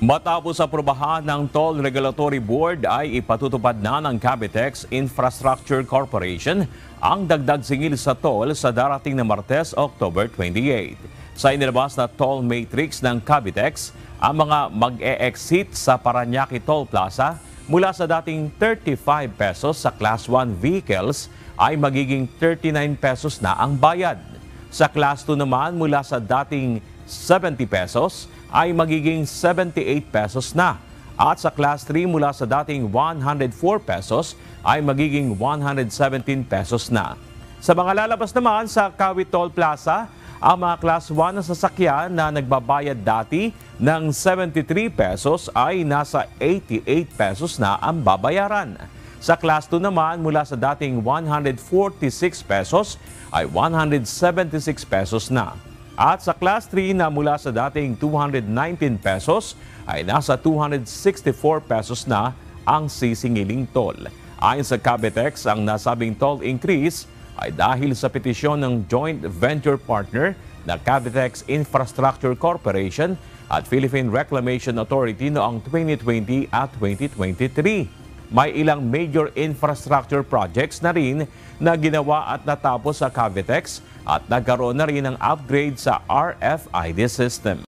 Matapos aprubahan ng Toll Regulatory Board ay ipatutupad na ng Cavitex Infrastructure Corporation ang dagdag singil sa toll sa darating na Martes, October 28. Sa inilabas na toll matrix ng Cavitex, ang mga mag-e-exit sa Parañaque Toll Plaza mula sa dating 35 pesos sa Class 1 vehicles ay magiging 39 pesos na ang bayad. Sa Class 2 naman mula sa dating 70 pesos ay magiging 78 pesos na. At sa Class 3 mula sa dating 104 pesos ay magiging 117 pesos na. Sa mga lalabas naman sa Kawit Toll Plaza, ang mga Class 1 na sasakyan na nagbabayad dati ng 73 pesos ay nasa 88 pesos na ang babayaran. Sa Class 2 naman mula sa dating 146 pesos ay 176 pesos na. At sa Class 3 na mula sa dating 219 pesos ay nasa 264 pesos na ang sisingiling toll. Ayon sa Cavitex, ang nasabing toll increase ay dahil sa petisyon ng joint venture partner na Cavitex Infrastructure Corporation at Philippine Reclamation Authority noong 2020 at 2023. May ilang major infrastructure projects na rin na ginawa at natapos sa Cavitex at nagkaroon na rin ng upgrade sa RFID system.